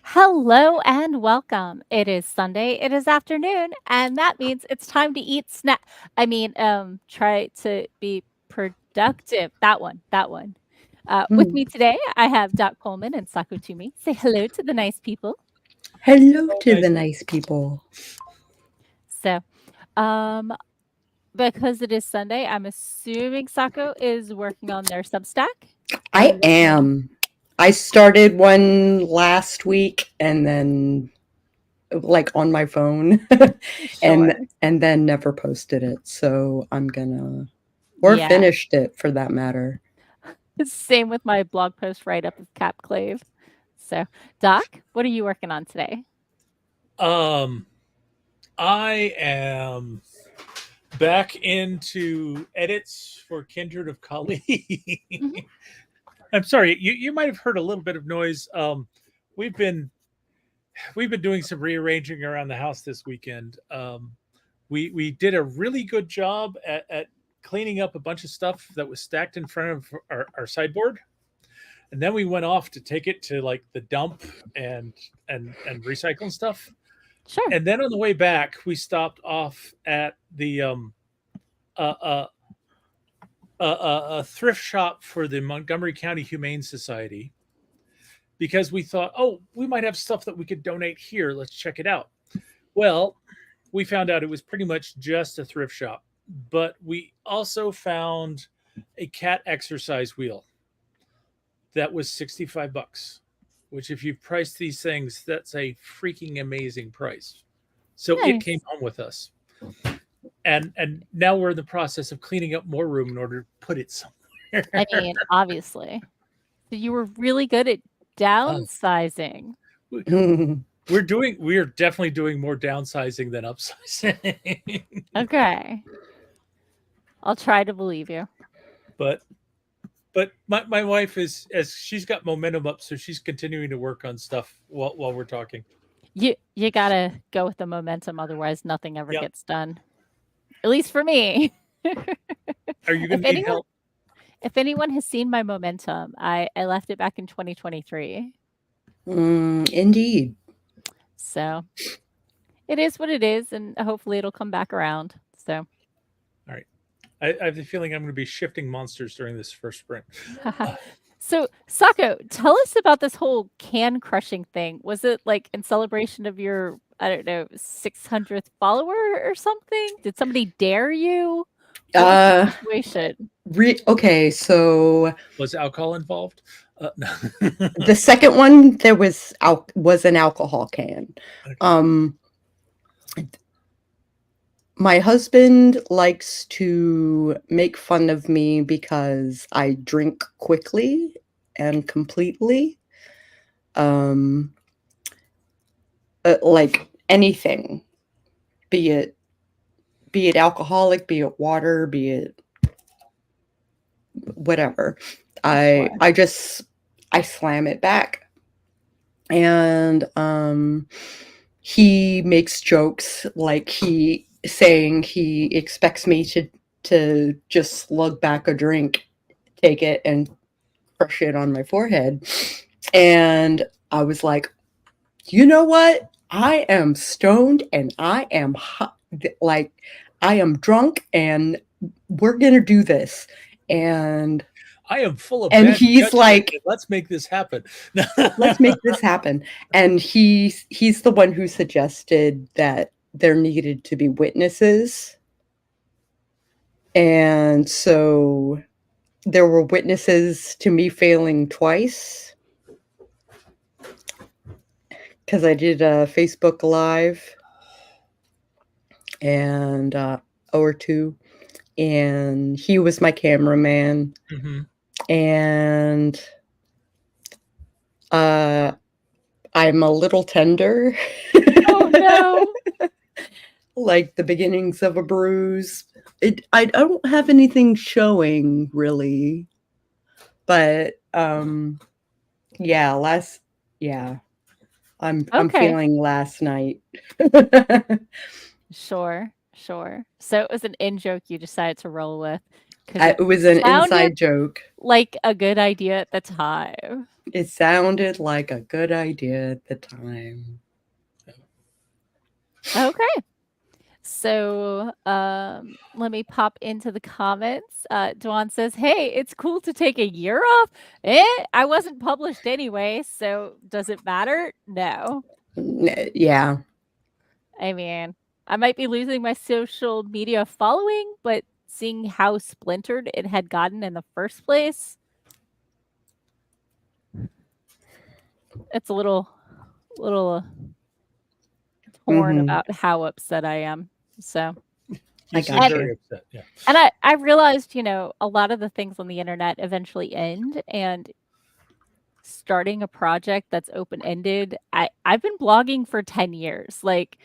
Hello and welcome. It is Sunday, it is afternoon, and that means it's time to eat snack. Try to be productive. That one. With Hmm. me today, I have Doc Coleman and Sako Toomey. Say hello to the nice people. Hello Oh, to nice. the nice people. So, um, because it is Sunday, I'm assuming Sako is working on their Substack. Are I you working on am. I started one last week and then like on my phone Sure. and then never posted it. So I'm gonna or Yeah. finished it for that matter. Same with my blog post write up of Cap Clave. So, Doc, what are you working on today? Um, I am back into edits for Kindred of Kali. Mhm. I'm sorry, you might have heard a little bit of noise. We've been we've been doing some rearranging around the house this weekend. We did a really good job at cleaning up a bunch of stuff that was stacked in front of our sideboard, and then we went off to take it to like the dump and and recycle and stuff. Sure. And then on the way back, we stopped off at the uh, uh, a thrift shop for the Montgomery County Humane Society because we thought, oh, we might have stuff that we could donate here. Let's check it out. Well, we found out it was pretty much just a thrift shop, but we also found a cat exercise wheel that was $65, which if you price these things, that's a freaking amazing price. So it came Nice. home with us. And now we're in the process of cleaning up more room in order to put it I somewhere. mean, obviously. So you were really good at uh, downsizing. we're definitely doing more downsizing than upsizing. Okay. I'll try to believe you. but but my wife is as she's got momentum up, so she's continuing to work on stuff while we're talking. You gotta go with the momentum, otherwise nothing ever Yep. gets done. At least for me. Are you If going to need anyone help? if anyone has seen my momentum, I left it back in 2023. Indeed. So, it is what it is, and hopefully it'll come back around. So, All right. I have the feeling I'm going to be shifting monsters during this first sprint. Uh, so Sako, tell us about this whole can crushing thing. Was it like in celebration of your, I don't know, 600th follower or something? Did somebody dare you? What was the Uh situation? okay, so was alcohol involved? No. the second one there was an alcohol can. Okay. Um My husband likes to make fun of me because I drink quickly and completely. Um, like anything, be it alcoholic, be it water, be it whatever. I Sure. I just I slam it back, and he makes jokes like he saying he expects me to just slug back a drink, take it, and crush it on my forehead. And I was like, you know what? I am stoned and I am like, I am drunk and we're going to do this. And, I am full of and bad he's judgment, like, and let's make this happen. let's make this happen. And he's the one who suggested that there needed to be witnesses. And so there were witnesses to me failing twice because I did a Facebook Live and or two, and he was my cameraman, Mhm. and uh, I'm a little tender, Oh no. like the beginnings of a bruise. I don't have anything showing really, but yeah, yeah, I'm Okay. feeling last night. Sure. Sure. So it was an in joke you decided to roll with. 'Cause It was an sounded inside joke. like a good idea at the time. It sounded like a good idea at the time. Okay. So, let me pop into the comments. Dwan says, "Hey, it's cool to take a year off. I wasn't published anyway, so does it matter? No. Yeah. I mean, I might be losing my social media following, but seeing how splintered it had gotten in the first place, it's a little torn Mhm. about how upset I am. So, I You seem got very you. upset. Yeah. and I realized, a lot of the things on the internet eventually end, and starting a project that's open-ended, I've been blogging for 10 years. Like,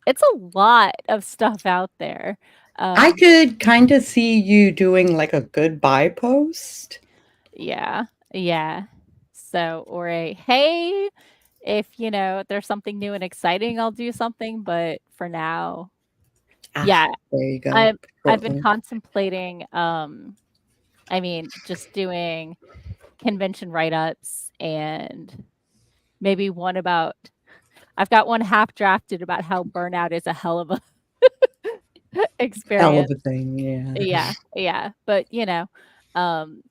it's a lot of stuff out there. I could kind of see you doing like a goodbye post. Yeah. Yeah. So, or a, "Hey, if, there's something new and exciting, I'll do something, but for now." Ah, Yeah, there you go. I've been Portland. contemplating, just doing convention write-ups, and maybe one about I've got one half drafted about how burnout is a hell of a Hell of experience. a thing, yeah. Yeah, but,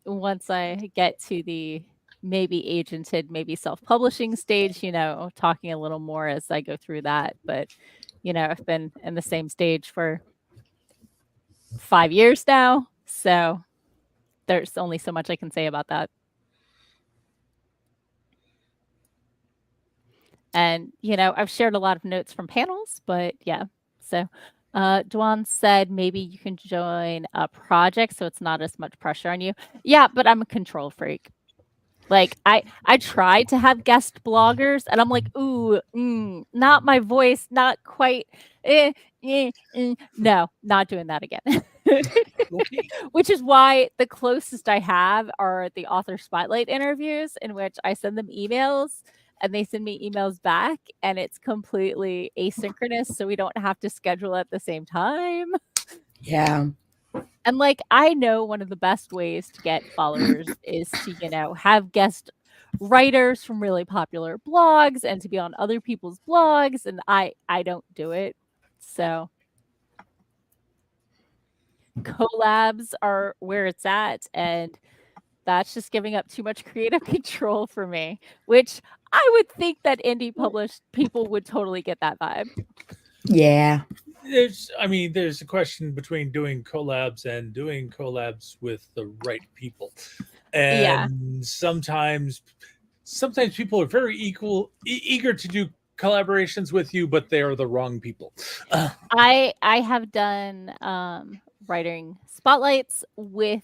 once I get to the maybe agented, maybe self-publishing stage, talking a little more as I go through that, but, I've been in the same stage for 5 years now, so there's only so much I can say about that. And, I've shared a lot of notes from panels, but yeah. So, Dwan said maybe you can join a project so it's not as much pressure on you. Yeah, but I'm a control freak. Like, I tried to have guest bloggers, and I'm like, "Ooh, not my voice, not quite, no, not doing that again." Okay. Which is why the closest I have are the author spotlight interviews, in which I send them emails and they send me emails back, and it's completely asynchronous, so we don't have to schedule at the same time. Yeah. And, like, I know one of the best ways to get followers is to, have guest writers from really popular blogs and to be on other people's blogs, and I don't do it. So, collabs are where it's at, and that's just giving up too much creative control for me, which I would think that indie published people would totally get that vibe. Yeah. There's a question between doing collabs and doing collabs with the right people. Yeah. And sometimes people are very eager to do collaborations with you, but they are the wrong people. I have done, writing spotlights with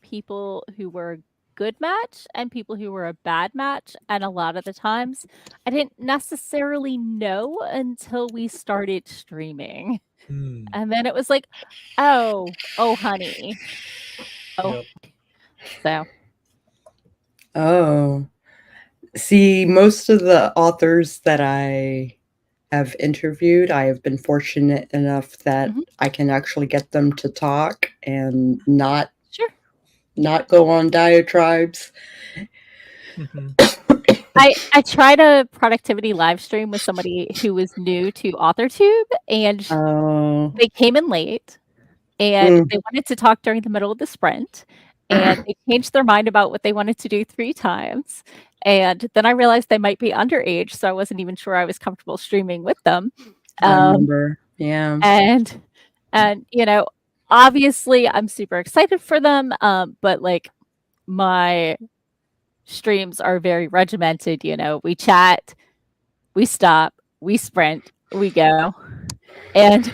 people who were a good match and people who were a bad match, and a lot of the times, I didn't necessarily know until we started streaming. Hmm. And then it was like, "Oh, oh, honey." Oh, Yep. so Oh. See, most of the authors that I have interviewed, I have been fortunate enough that Mhm. I can actually get them to talk and not Sure. go on diatribes. Mhm. I tried a productivity live stream with somebody who was new to AuthorTube, and Oh. they came in late, and Mm. they wanted to talk during the middle of the sprint, and they changed their mind about what they wanted to do 3 times, and then I realized they might be underage, so I wasn't even sure I was comfortable streaming with them. I Um, remember. Yeah. and obviously, I'm super excited for them, but, like, my streams are very regimented, we chat, we stop, we sprint, we go. And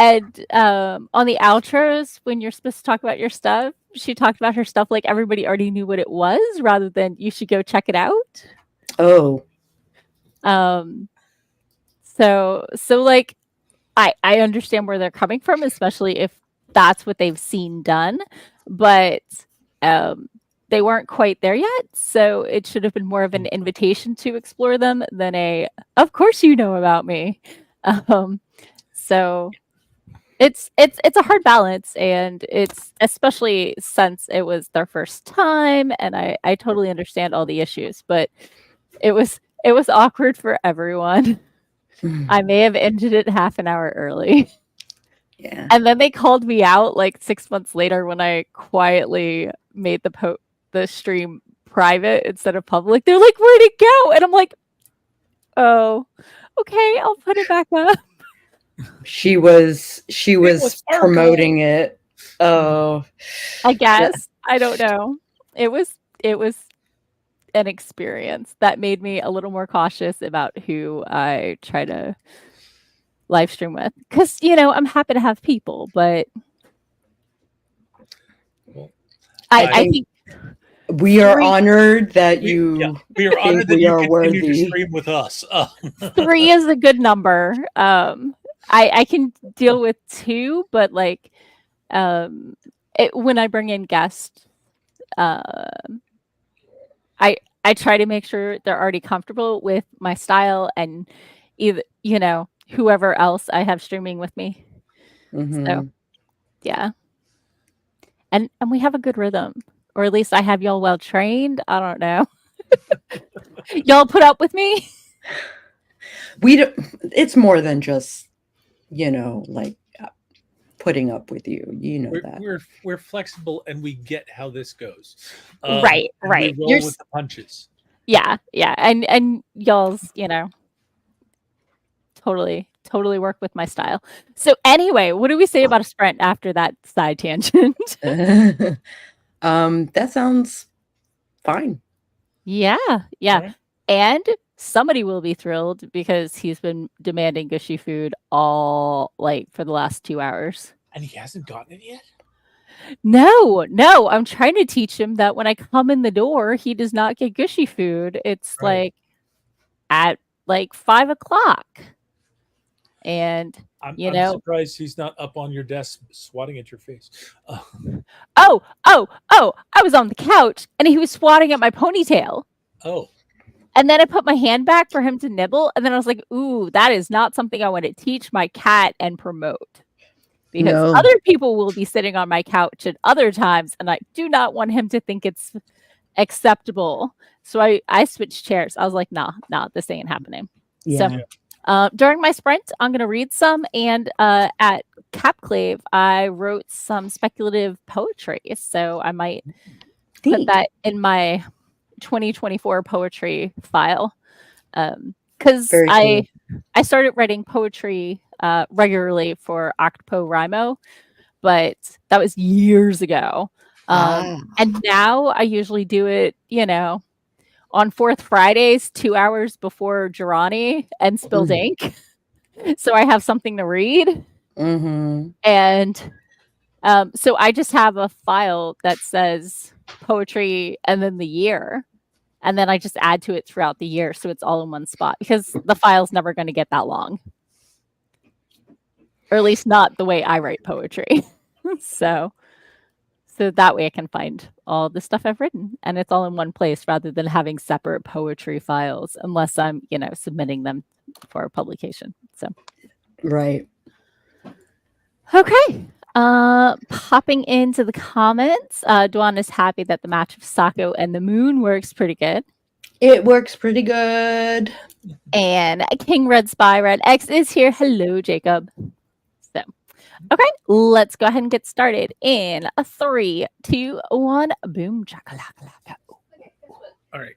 on the outros, when you're supposed to talk about your stuff, she talked about her stuff like everybody already knew what it was rather than you should go check it out. Oh. Um, so like I understand where they're coming from, especially if that's what they've seen done, but they weren't quite there yet, so it should have been more of an invitation to explore them than a, "Of course you know about me." Um, so it's a hard balance, and it's especially since it was their first time, and I totally understand all the issues, but it was awkward for everyone. I may have ended it half an hour early. Yeah. And then they called me out like 6 months later when I quietly made the stream private instead of public. They're like, "Where'd it go?" And I'm like, "Oh, okay, I'll put it back up." She was was our promoting it. Oh, I guess. I don't know. It was an experience that made me a little more cautious about who I try to live stream with. 'Cause, I'm happy to have people, but Well, I think we are 3 honored that we you are think honored that we you are continue to worthy. stream with us. 3 is a good number. I can deal with 2, but, like, when I bring in guests, um, I try to make sure they're already comfortable with my style and either whoever else I have streaming with me. So, Mhm. yeah. And we have a good rhythm, or at least I have y'all well trained. I don't know. Y'all put up with me? We don't, it's more than just, like, putting up with you. You know we're, that. we're we're flexible and we get how this goes. Right, And we right. roll with the punches. Yeah, yeah, and y'all's, totally work with my style. So anyway, what do we say about a sprint after that side tangent? That sounds fine. Yeah, yeah. Right? And somebody will be thrilled because he's been demanding gushy food all like for the last 2 hours. And he hasn't gotten it yet? No, no, I'm trying to teach him that when I come in the door, he does not get gushy food. It's Right. like at like 5 o'clock. And I'm surprised he's not up on your desk swatting at your face. oh, I was on the couch and he was swatting at my ponytail. Oh, And then I put my hand back for him to nibble. And then I was like, ooh, that is not something I want to teach my cat and promote. Because No. other people will be sitting on my couch at other times, and I do not want him to think it's acceptable. So I switched chairs. I was like, nah, this ain't happening. So Yeah. during my sprint, I'm going to read some. And at Capclave, I wrote some speculative poetry. So I might put Neat. that in my 2024 poetry file. Because Very cool. I started writing poetry regularly for OctoPoRimo, but that was years ago. Ah. And now I usually do it, on fourth Fridays, 2 hours before Girani and spilled ink. So I have something to read. Mhm. And so I just have a file that says poetry and then the year. And then I just add to it throughout the year. So it's all in one spot because the file's never going to get that long. Or at least not the way I write poetry. So that way I can find all the stuff I've written and it's all in one place rather than having separate poetry files unless I'm, submitting them for publication. So Right. okay. Popping into the comments, Duan is happy that the match of Sako and the moon works pretty good. It works pretty good. And King Red Spy Red X is here. Hello, Jacob. So okay, let's go ahead and get started in a 3, 2, 1. Boom, chakalaka. all right.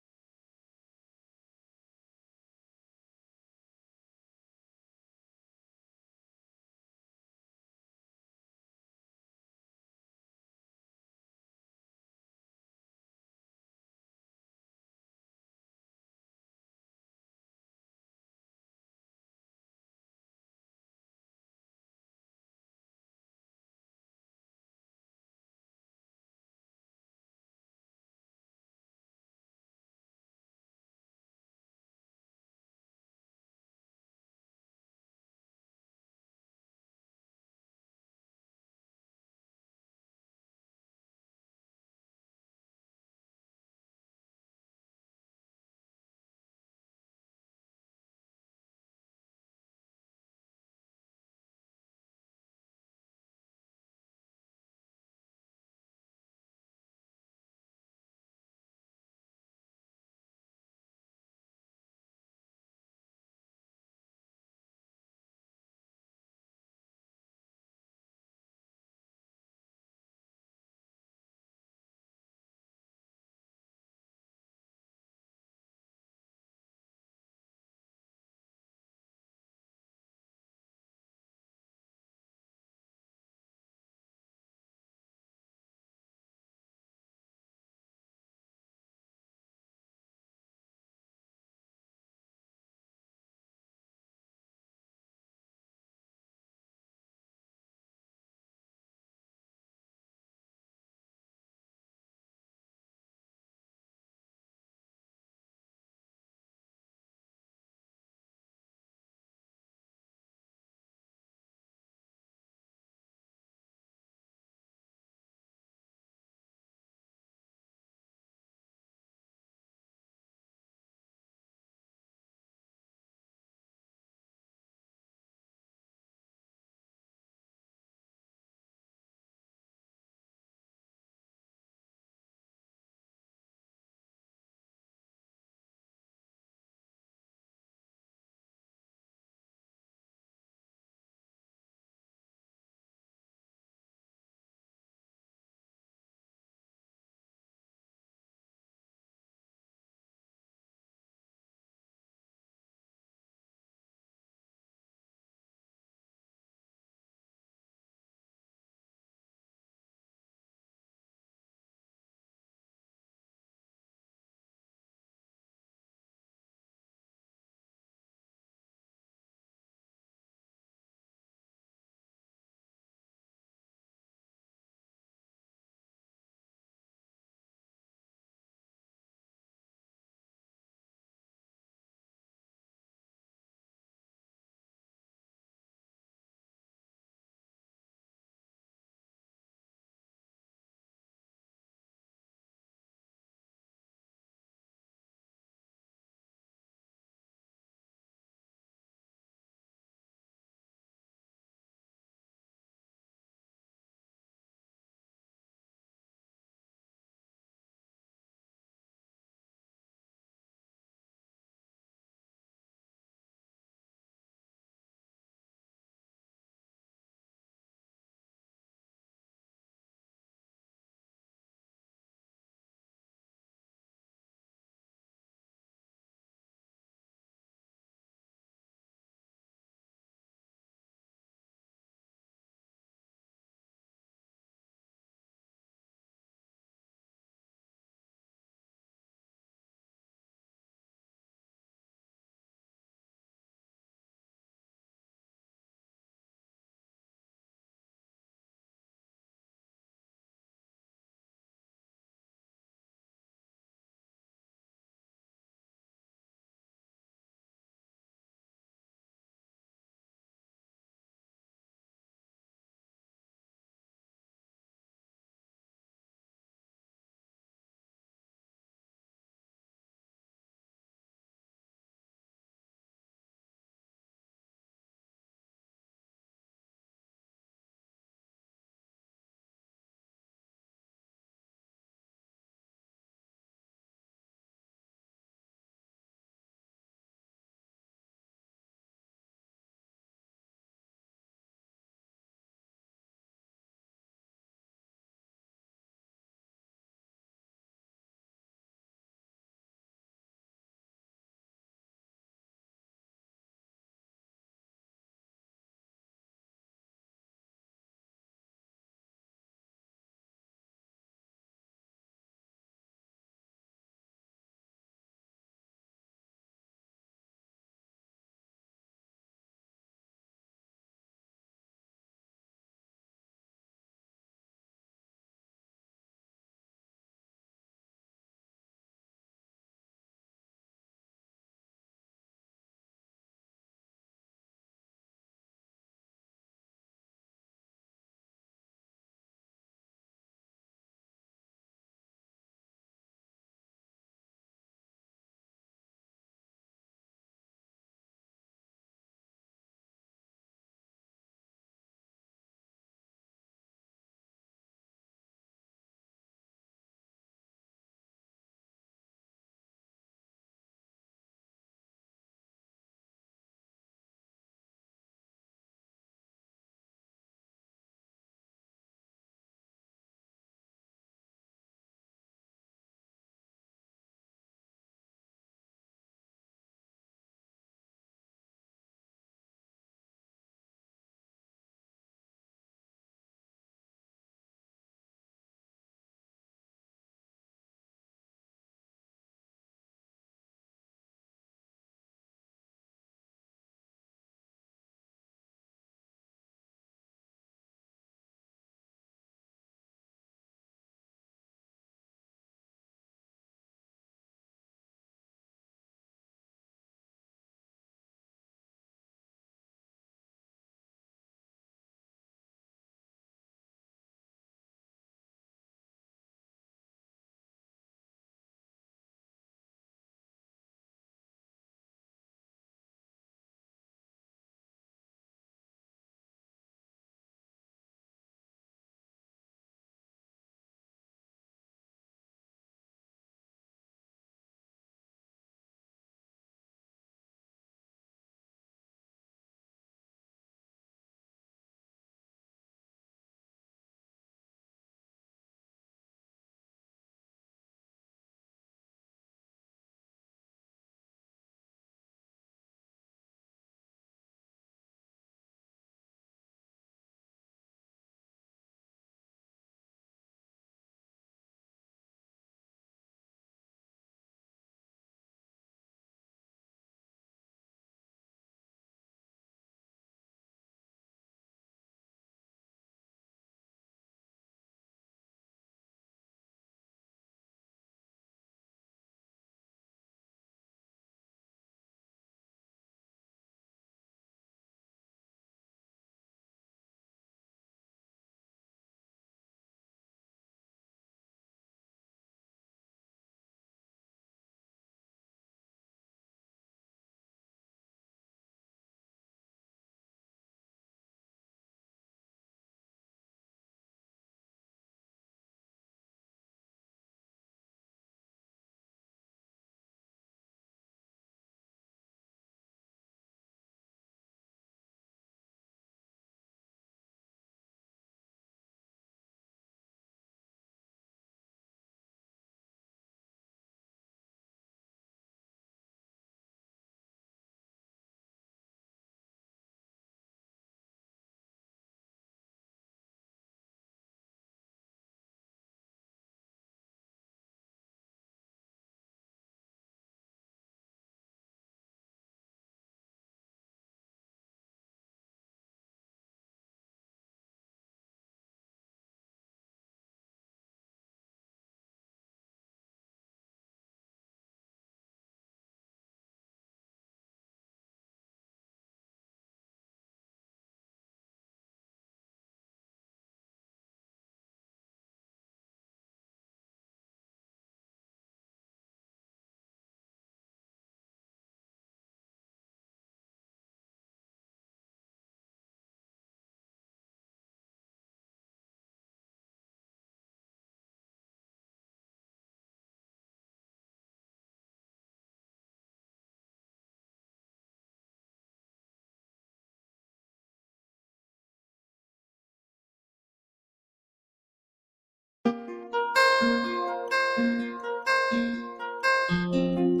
And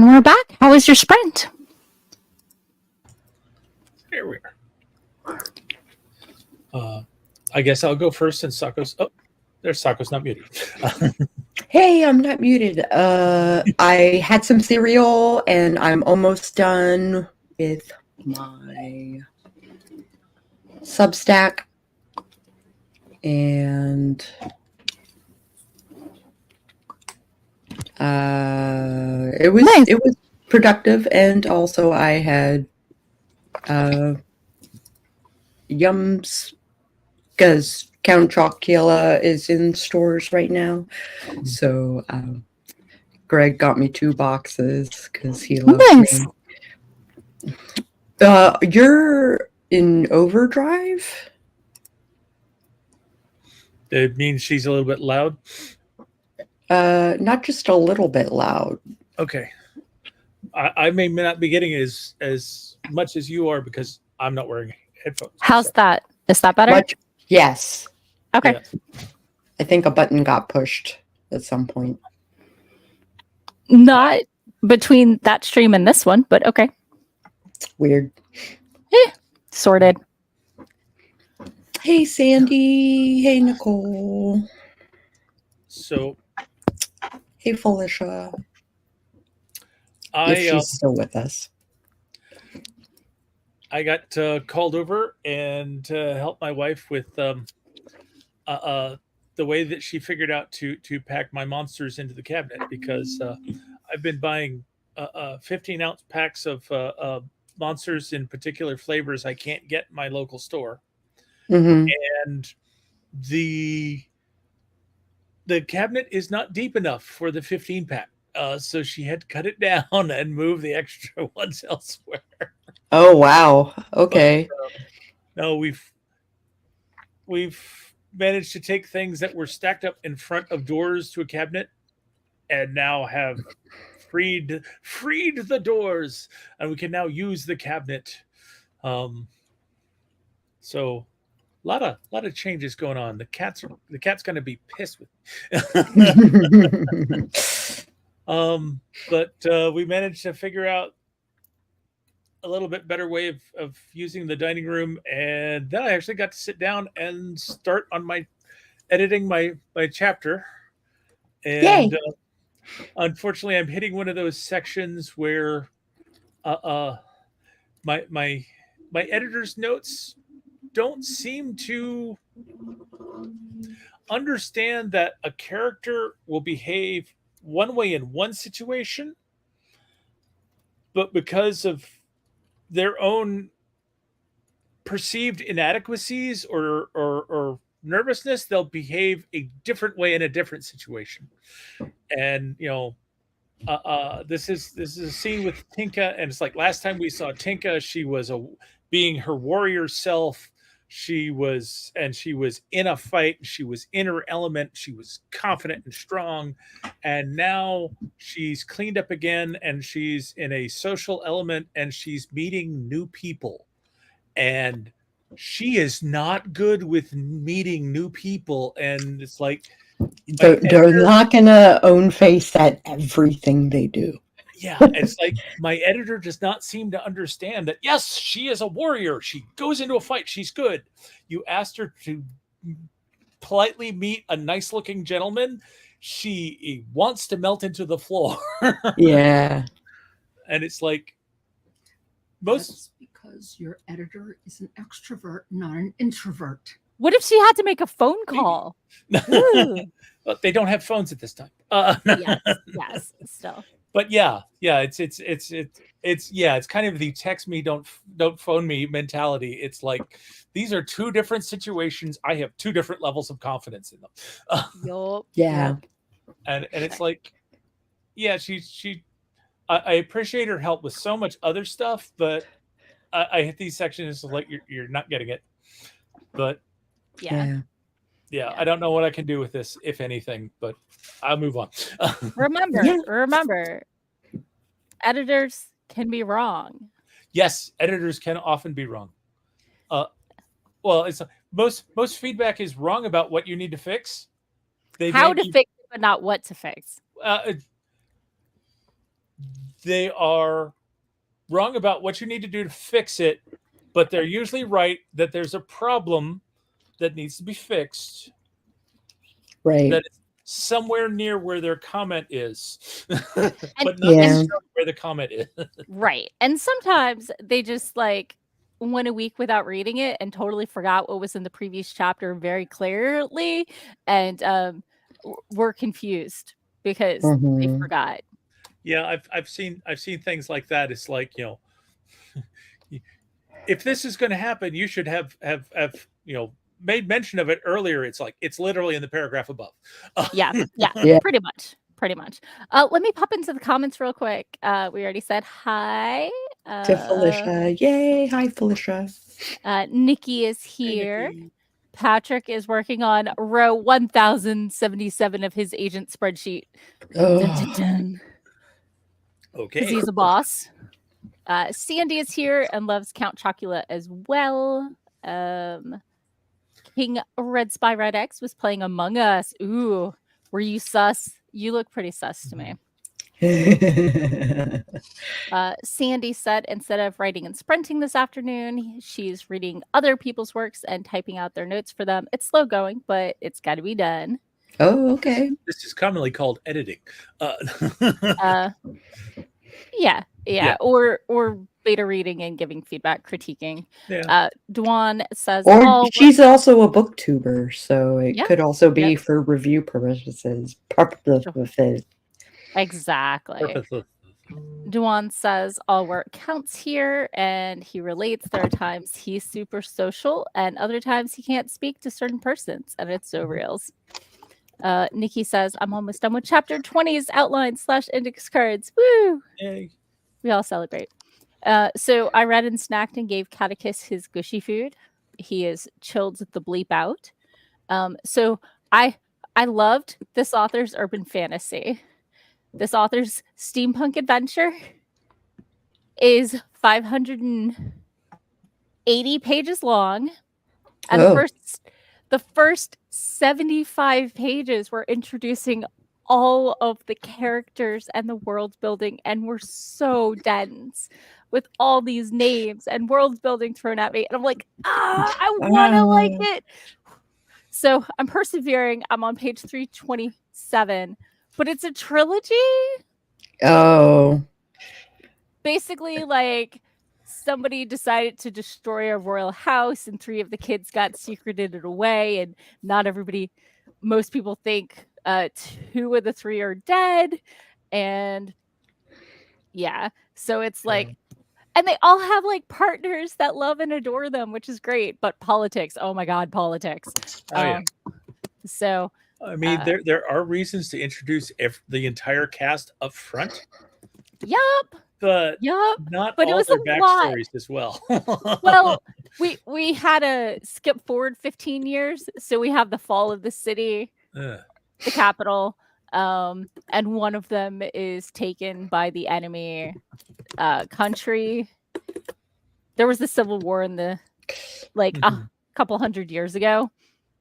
we're back. How was your sprint? Here we are. I guess I'll go first since Sako's. Oh, there's Sako's not muted. Hey, I'm not muted. I had some cereal and I'm almost done with my Substack. And it was productive, and also I had yums because Count Chocula is in stores right now. So Greg got me 2 boxes because he loves Nice. me. You're in overdrive? It means she's a little bit loud. Not just a little bit loud. Okay. I may not be getting as much as you are because I'm not wearing headphones. How's that? Is that better? Yes. Okay. Yeah. I think a button got pushed at some point. Not between that stream and this one, but okay. Weird. Sorted. Hey, Sandy. Hey, Nicole. So, hey, Felicia. If she's still with us. I got called over and helped my wife with the way that she figured out to pack my monsters into the cabinet, because I've been buying 15-ounce packs of monsters in particular flavors I can't get in my local store. Mm-hmm. And the cabinet is not deep enough for the 15-pack. So she had to cut it down and move the extra ones elsewhere. Oh, wow. Okay. But, no, we've managed to take things that were stacked up in front of doors to a cabinet and now have freed the doors, and we can now use the cabinet. So a lot of changes going on. The cat's going to be pissed with me. But we managed to figure out a little bit better way of using the dining room, and then I actually got to sit down and start on editing my chapter. And unfortunately, I'm hitting one of those sections where my editor's notes don't seem to understand that a character will behave one way in one situation, but because of their own perceived inadequacies or nervousness, they'll behave a different way in a different situation. And this is a scene with Tinka, and it's like last time we saw Tinka, she was being her warrior self. She was in a fight. She was in her element. She was confident and strong. And now she's cleaned up again, and she's in a social element, and she's meeting new people. And she is not good with meeting new people. And it's like, they're not going to own face at everything they do. Yeah, it's like my editor does not seem to understand that, yes, she is a warrior. She goes into a fight. She's good. You asked her to politely meet a nice-looking gentleman. She wants to melt into the floor. Yeah. And it's like, That's because your editor is an extrovert, not an introvert. What if she had to make a phone call? Well, they don't have phones at this time. Yes, still. But yeah, it's kind of the text me, don't phone me mentality. It's like, these are 2 different situations. I have 2 different levels of confidence in them. Yup. Yeah. And it's like, yeah, I appreciate her help with so much other stuff, but I hit these sections like you're not getting it. But yeah, I don't know what I can do with this, if anything, but I'll move on. Remember, editors can be wrong. Yes, editors can often be wrong. Well, most feedback is wrong about what you need to fix. How to fix it, but not what to fix. They are wrong about what you need to do to fix it, but they're usually right that there's a problem that needs to be fixed. Right. That is somewhere near where their comment is, And- but not necessarily where the comment is. Right. And sometimes they just like went a week without reading it and totally forgot what was in the previous chapter very clearly, and were confused because they Mhm. forgot. Yeah, I've seen things like that. It's like, you know, if this is going to happen, you should have you know, made mention of it earlier. It's like it's literally in the paragraph above. Yeah, Yeah. pretty much. Let me pop into the comments real quick. We already said hi. To Felicia. Yay. Hi, Felicia. Nikki is here. Patrick is working on row 1077 of his agent spreadsheet. Dun, dun, Oh. dun. Okay. Because he's a boss. Sandy is here and loves Count Chocula as well. King Red Spy Red X was playing Among Us. Ooh, were you sus? You look pretty sus to me. Sandy said instead of writing and sprinting this afternoon, she's reading other people's works and typing out their notes for them. It's slow going, but it's got to be done. Oh, okay. This is commonly called editing. Yeah. Or beta reading and giving feedback, critiquing. Yeah. Dwan says, Or she's also a booktuber, so it Yeah, could also be yeah. for review purposes. Exactly. Duan says all work counts here, and he relates there are times he's super social and other times he can't speak to certain persons, and it's so reals. Nikki says, I'm almost done with chapter 20's outline / index cards. Woo! Yay. We all celebrate. So I read and snacked and gave Catechus his gushy food. He is chilled the bleep out. So I loved this author's urban fantasy. This author's steampunk adventure is 580 pages long. And the first 75 pages were introducing all of the characters and the world building, and were so dense with all these names and world building thrown at me. And I'm like, I want to like it. So I'm persevering. I'm on page 327, but it's a trilogy. Oh. Basically, like somebody decided to destroy a royal house and 3 of the kids got secreted away, and not everybody, most people think 2 of the 3 are dead. And yeah, so it's like, and they all have like partners that love and adore them, which is great. But politics, oh my god, politics. So I mean, there are reasons to introduce the entire cast up front. Yup. But not but all it was their a backstories lot as well. Well, we had to skip forward 15 years, so we have the fall of the city, the capital, and one of them is taken by the enemy country. There was the civil war in the a couple hundred years ago,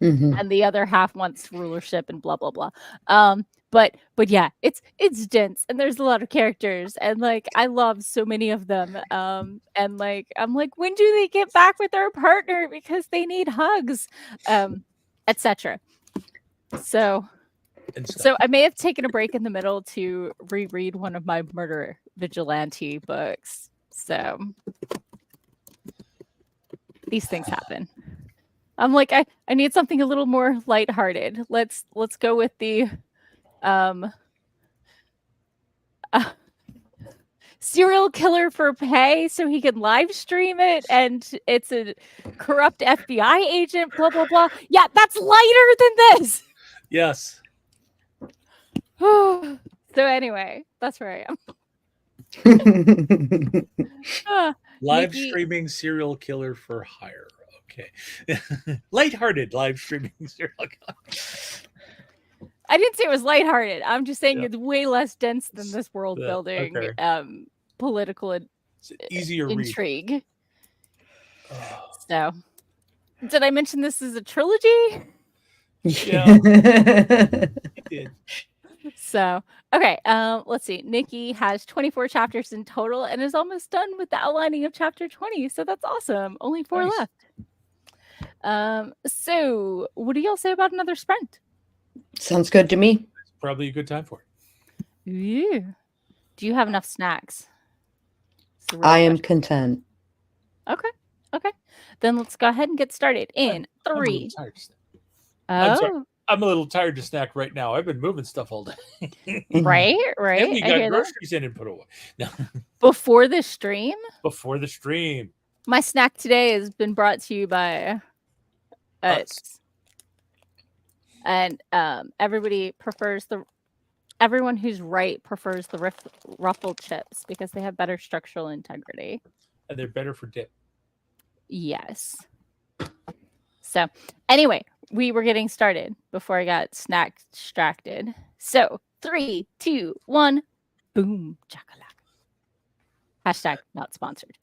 and the other half wants rulership and blah blah blah. But yeah, it's dense and there's a lot of characters, and like I love so many of them. And like I'm like, when do they get back with their partner because they need hugs, etc. So I may have taken a break in the middle to reread one of my murder vigilante books. So these things happen. I'm like, I need something a little more lighthearted. Let's go with the serial killer for pay so he can live stream it, and it's a corrupt FBI agent, blah blah blah. Yeah, that's lighter than this. Yes. So anyway, that's where I am. Live streaming serial killer for hire. Okay. Lighthearted live streaming serial killer. I didn't say it was lighthearted. I'm just saying it's way less dense than this world building, political it's easier intrigue. So Did I mention this is a trilogy? Yeah. It did. So, okay, let's see. Nikki has 24 chapters in total and is almost done with the outlining of chapter 20. So that's awesome. Only 4 Nice. left. So what do y'all say about another sprint? Sounds good to me. It's probably a good time for it. Ooh. Do you have enough snacks? It's the real I am question. content. Okay. Then let's go ahead and get started in I'm a little 3. tired to snack. I'm sorry. Oh, I'm a little tired to snack right now. I've been moving stuff all day. right. And we I got hear that. groceries in and put away. No, Before the stream, before the stream. my snack today has been brought to you by Us. and everybody prefers everyone who's right prefers the ruffled chips because they have better structural integrity. And they're better for dip. Yes. So anyway, we were getting started before I got snack distracted. So 3, 2, 1, boom, chakalaka. Hashtag not sponsored.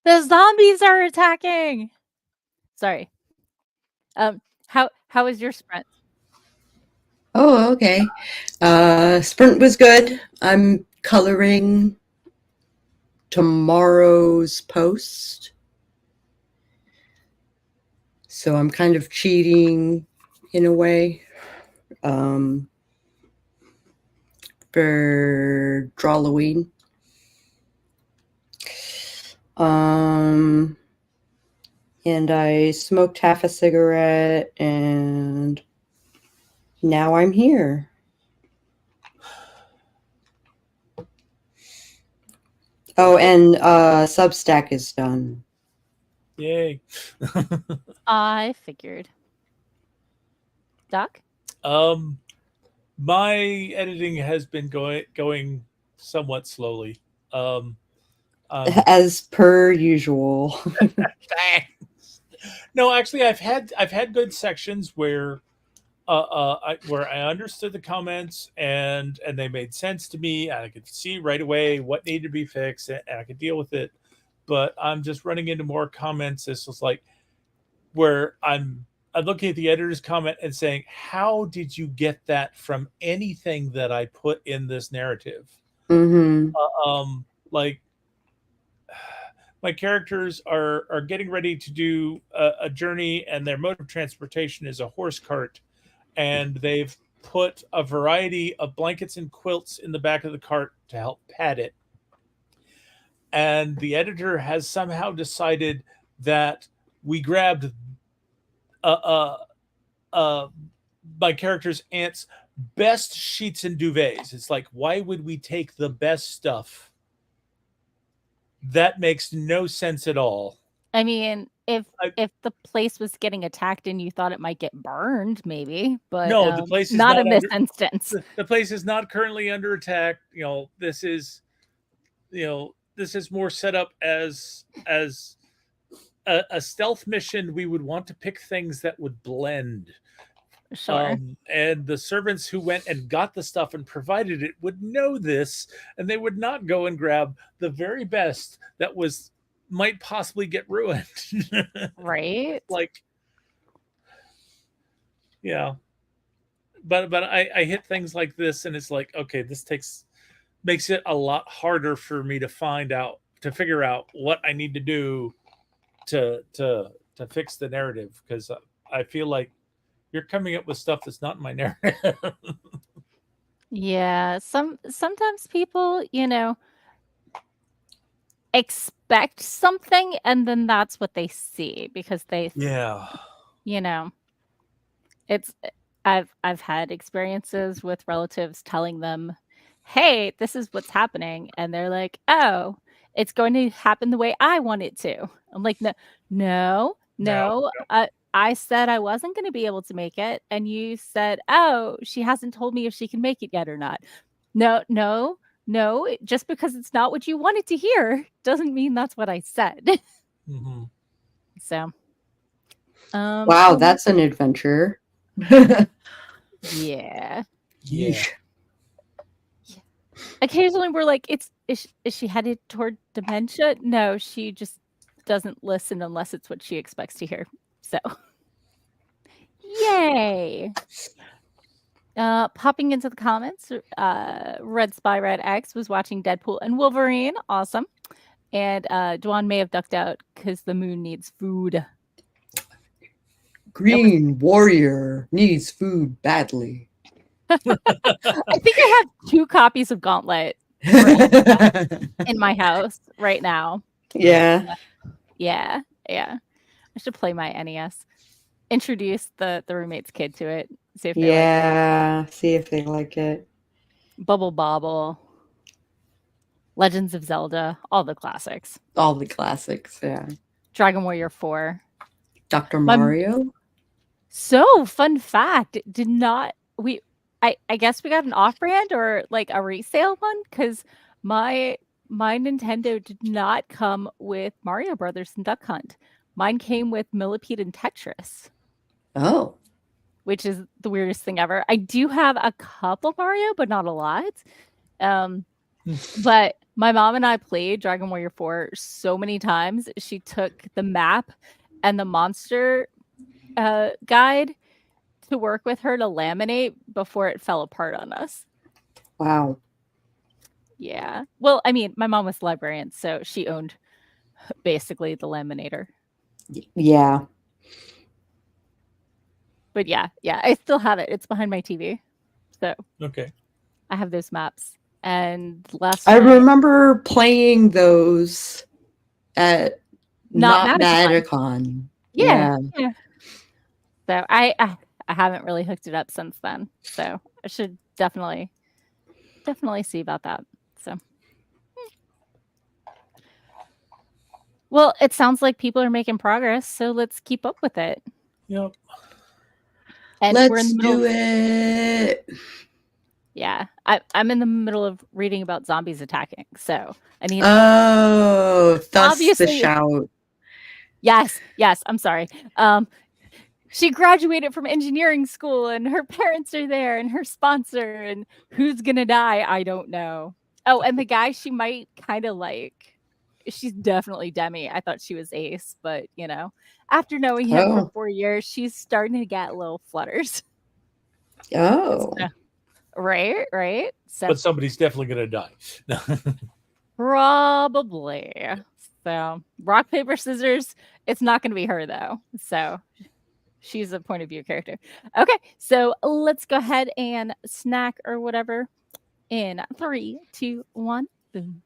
The zombies are attacking. Sorry. How was your sprint? Oh, okay. Sprint was good. I'm coloring tomorrow's post. So I'm kind of cheating in a way for Drawloween. And I smoked half a cigarette, and now I'm here. Oh, and Substack is done. Yay. I figured. Doc? My editing has been going somewhat slowly. As per usual. Thanks. No, actually, I've had good sections where where I understood the comments and they made sense to me, and I could see right away what needed to be fixed, and I could deal with it. But I'm just running into more comments. This was like where I'm looking at the editor's comment and saying, "How did you get that from anything that I put in this narrative?" Mm-hmm. Like my characters are getting ready to do a journey, and their mode of transportation is a horse cart, and they've put a variety of blankets and quilts in the back of the cart to help pad it. And the editor has somehow decided that we grabbed my character's aunt's best sheets and duvets. It's like, why would we take the best stuff? That makes no sense at all. I mean, if the place was getting attacked and you thought it might get burned, maybe, but no, the place is not in this instance. The place is not currently under attack. This is more set up as a stealth mission. We would want to pick things that would blend. Sure. And the servants who went and got the stuff and provided it would know this, and they would not go and grab the very best that might possibly get ruined. Right. Like, yeah. But I hit things like this, and it's like, okay, this makes it a lot harder for me to figure out what I need to do to fix the narrative, because I feel like you're coming up with stuff that's not in my narrative. Yeah, sometimes people, expect something, and then that's what they see because they Yeah. It's I've had experiences with relatives telling them, "Hey, this is what's happening." And they're like, "Oh, it's going to happen the way I want it to." I'm like, "No. No. I said I wasn't going to be able to make it, and you said, "Oh, she hasn't told me if she can make it yet or not." No. Just because it's not what you wanted to hear doesn't mean that's what I said. Mm-hmm. So, wow, that's an adventure. yeah. Yeah. Occasionally we're like, is she headed toward dementia? No, she just doesn't listen unless it's what she expects to hear. So, yay. Popping into the comments, Red Spy Red X was watching Deadpool and Wolverine. Awesome. And Dwan may have ducked out because the moon needs food. Green Warrior needs food badly. I think I have 2 copies of Gauntlet in my house right now. Yeah. Yeah. I should play my NES. Introduce the roommate's kid to it. See if they like it. See if they like it. Bubble Bobble. Legends of Zelda. All the classics. All the classics, yeah. Dragon Warrior 4. Dr. Mario? So, fun fact, I guess we got an off-brand or like a resale one, because my Nintendo did not come with Mario Brothers and Duck Hunt. Mine came with Millipede and Tetris. Oh. Which is the weirdest thing ever. I do have a couple Mario, but not a lot. But my mom and I played Dragon Warrior 4 so many times. She took the map and the monster guide to work with her to laminate before it fell apart on us. Wow. Yeah. Well, I mean, my mom was a librarian, so she owned basically the laminator. Yeah. But yeah, I still have it. It's behind my TV. So Okay. I have those maps. And last I night, remember playing those at not Not Matacon. Matacon. Yeah. Yeah. So I haven't really hooked it up since then. So I should definitely see about that. So well, it sounds like people are making progress, so let's keep up with it. Yep. And we're in Let's the middle do of, it. yeah. I'm in the middle of reading about zombies attacking. So I mean, Oh, thus the obviously, shout. yes, I'm sorry. She graduated from engineering school and her parents are there and her sponsor, and who's gonna die? I don't know. Oh, and the guy she might kind of like, she's definitely Demi. I thought she was Ace, but after knowing him for Oh. 4 years, she's starting to get little flutters. Oh. So, right. So But somebody's definitely going to die. probably. So rock, paper, scissors. It's not going to be her though. So she's a point of view character. Okay, so let's go ahead and snack or whatever in 3, 2, 1. Boom.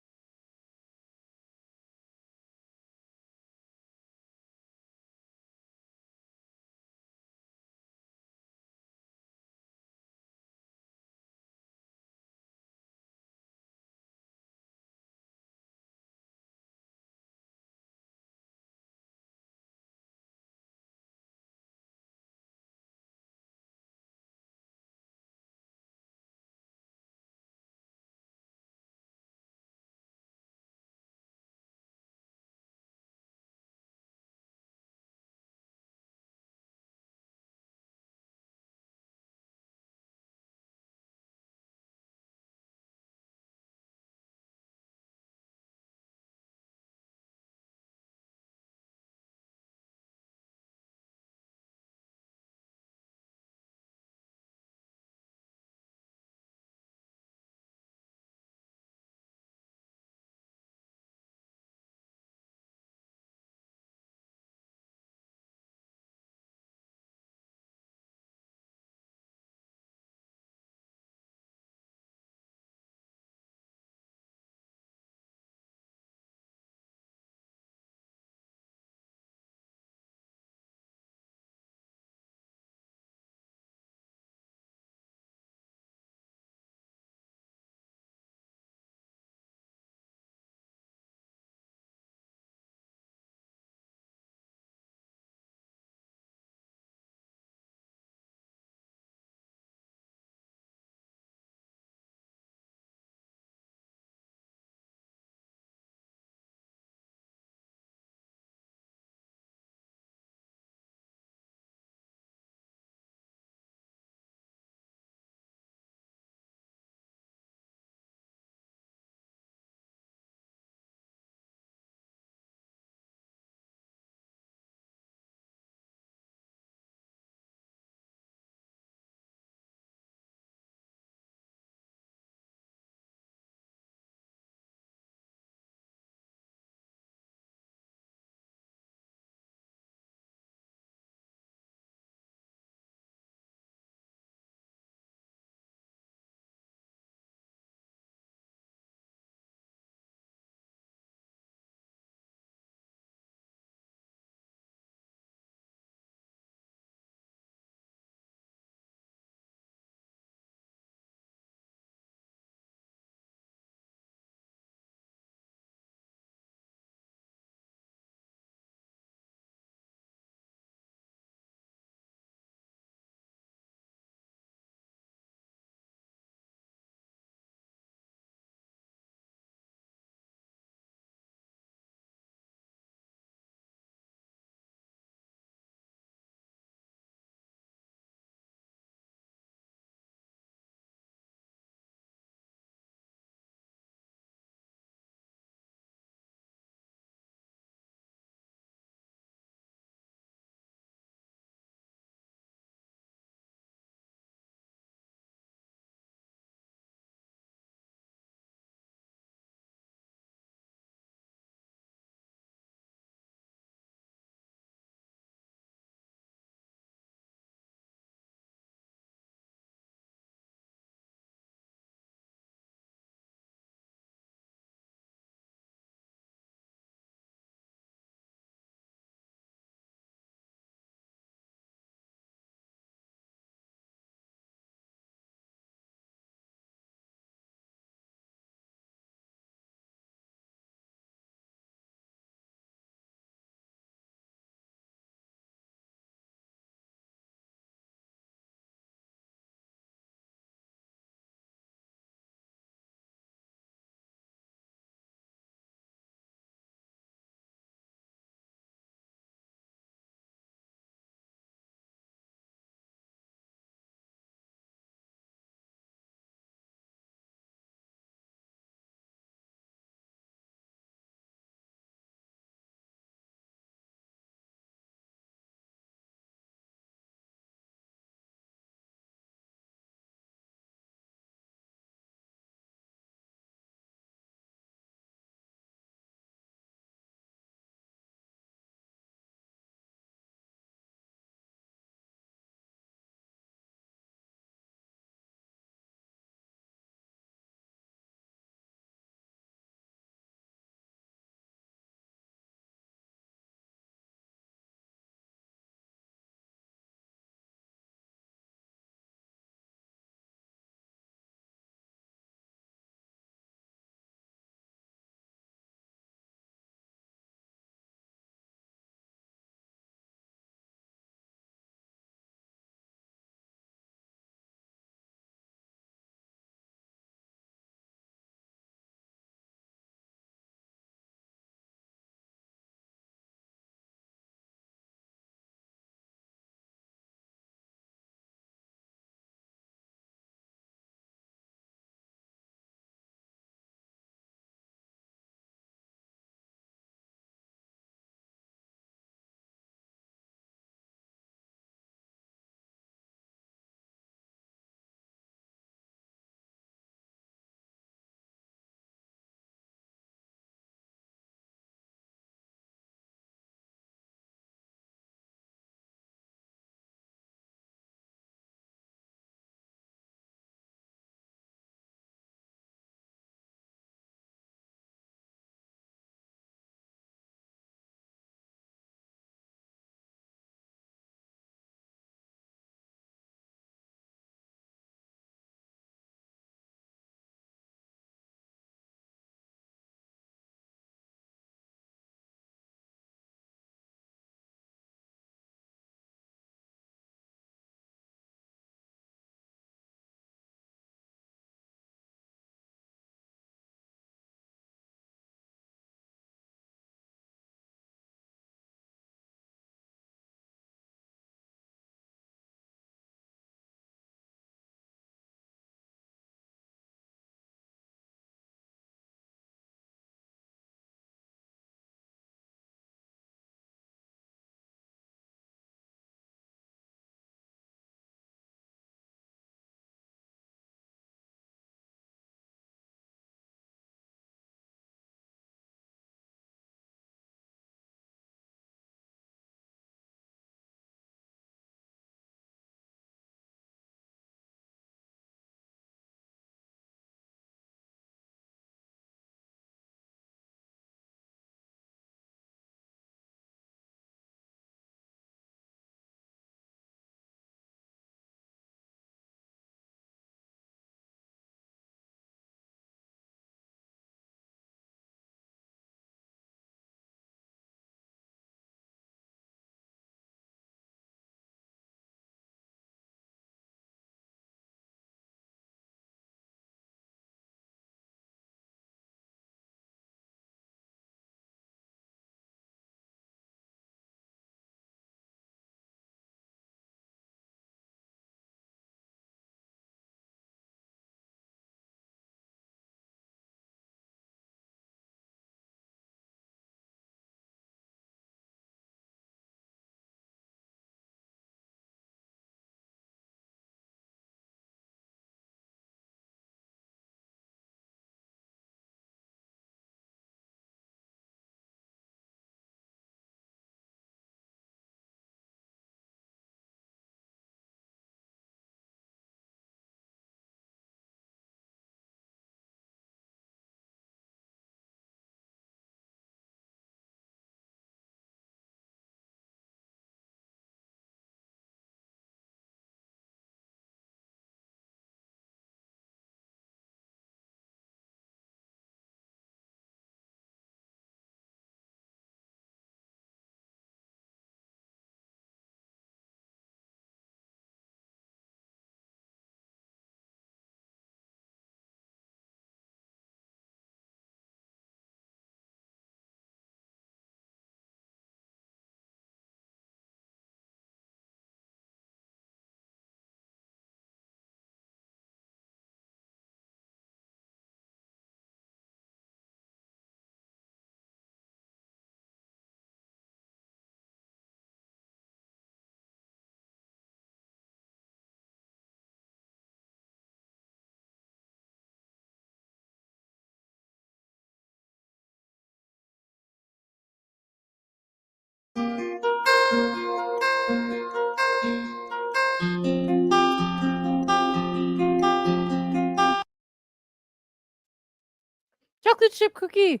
chocolate chip cookie.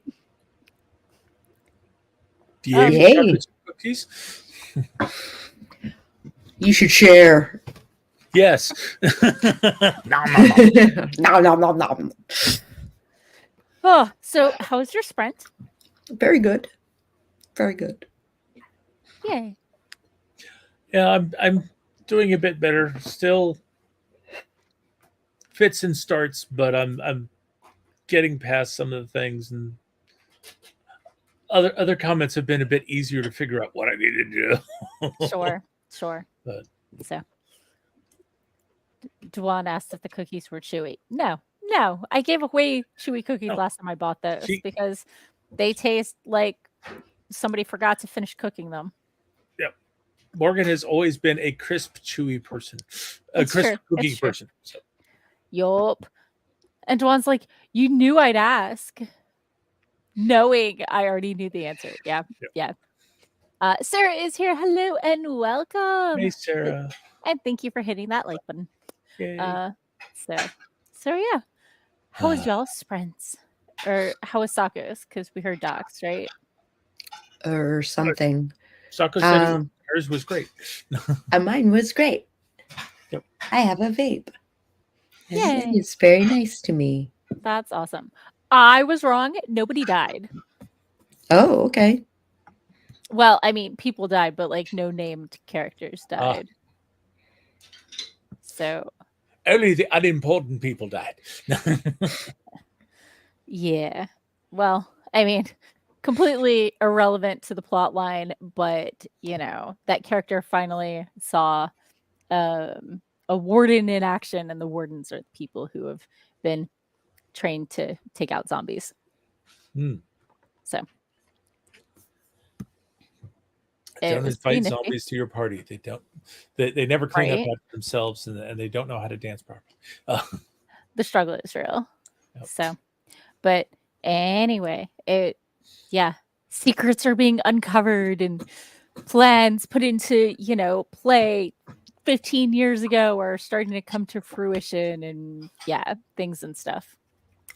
Do you have Yay. chocolate chip cookies? You should share. Yes. Nom, nom, nom, nom, nom. Oh, so how was your sprint? Very good. Very good. Yay. Yeah, I'm doing a bit better. Still fits and starts, but I'm getting past some of the things, and other comments have been a bit easier to figure out what I need to do. Sure. But- So, Dwan asked if the cookies were chewy. No. I gave away chewy cookies No. last time I bought those She- because they taste like somebody forgot to finish cooking them. Morgan has always been a crisp, chewy person, a It's crisp true. cookie It's true. person. So, Yup. And Dwan's like, you knew I'd ask, knowing I already knew the answer. Yeah. Sarah is here. Hello and welcome. hey, Sarah. And thank you for hitting that like button. Yay. So yeah. How was y'all's sprints? Or how was Sako's? Because we heard Doc's, right? Or something. Sako said hers was great. Mine was great. Yep. I have a vape. And Yay. it's very nice to me. That's awesome. I was wrong. Nobody died. Oh, okay. Well, I mean, people died, but like no named characters died. So Only the unimportant people died. yeah. Well, I mean, completely irrelevant to the plot line, but you know, that character finally saw a warden in action, and the wardens are the people who have been trained to take out zombies. So Don't was invite pretty nifty. zombies to your party. They don't. They never clean up Right. after themselves, and they don't know how to dance properly. The struggle is real. Yep. So, but anyway, secrets are being uncovered and plans put into, play 15 years ago are starting to come to fruition, and things and stuff.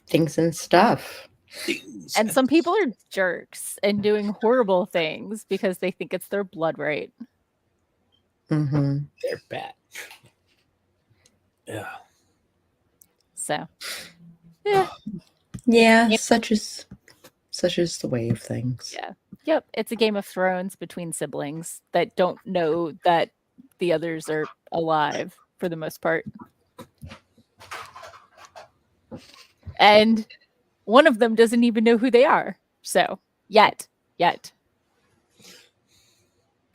Things and stuff. And some people are jerks and doing horrible things because they think it's their blood right. Mm-hmm. They're bad. Yeah. So, Yeah, Yep. such is the way of things. yeah. Yep, it's a Game of Thrones between siblings that don't know that the others are alive for the most part. And one of them doesn't even know who they are. So, yet.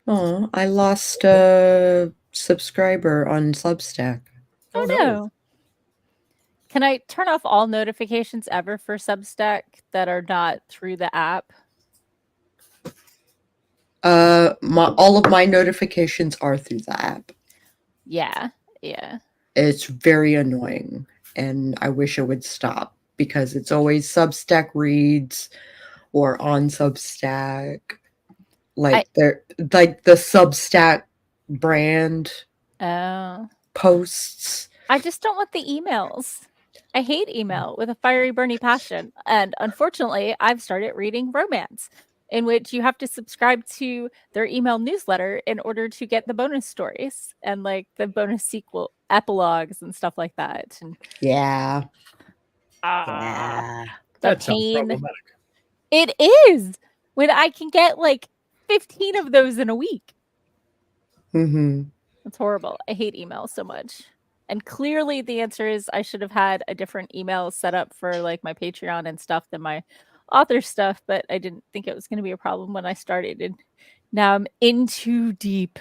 Oh, I lost a subscriber on Substack. Oh no. Can I turn off all notifications ever for Substack that are not through the app? All of my notifications are through the app. Yeah. It's very annoying, and I wish it would stop because it's always Substack reads or on Substack. They're like the Substack brand Oh. posts. I just don't want the emails. I hate email with a fiery, burning passion. And unfortunately, I've started reading romance, in which you have to subscribe to their email newsletter in order to get the bonus stories and like the bonus sequel epilogues and stuff like that. And Yeah. the That sounds pain. problematic. It is when I can get like 15 of those in a week. Mm-hmm. It's horrible. I hate email so much. And clearly the answer is I should have had a different email set up for like my Patreon and stuff than my author stuff, but I didn't think it was going to be a problem when I started, and now I'm in too deep.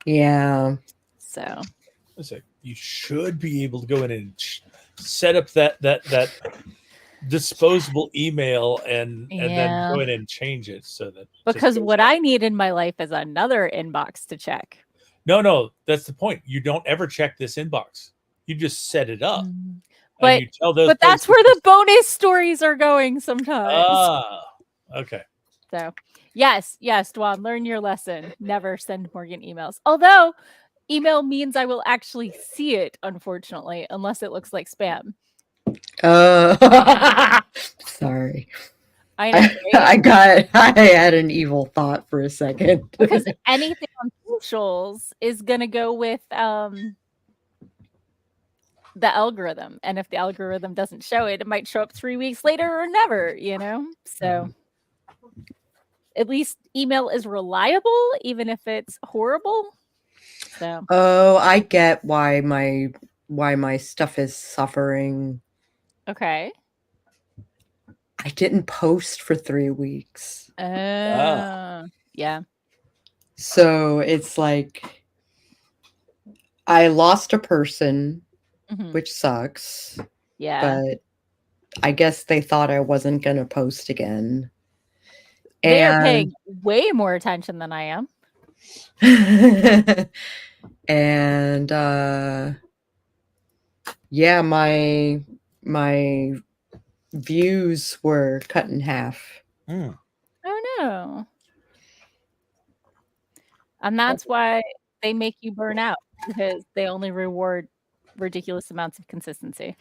Yeah. So You should be able to go in and set up that disposable email and then go in and change it so that because what I need in my life is another inbox to check. No, that's the point. You don't ever check this inbox. You just set it up. But and you tell those. But that's where the bonus stories are going sometimes. Okay. So yes, Dwan, learn your lesson. Never send Morgan emails. Although email means I will actually see it, unfortunately, unless it looks like spam. Sorry. I know, right? I had an evil thought for a second. Because anything on socials is gonna go with the algorithm, and if the algorithm doesn't show it, it might show up 3 weeks later or never, you know? So at least email is reliable, even if it's horrible. So Oh, I get why my stuff is suffering. okay. I didn't post for 3 weeks. Yeah. So it's like I lost a person, Mhm. which sucks, Yeah. but I guess they thought I wasn't going to post again. They are And paying way more attention than I am. and yeah, my views were cut in half. Mm. Oh no. And that's why they make you burn out, because they only reward ridiculous amounts of consistency.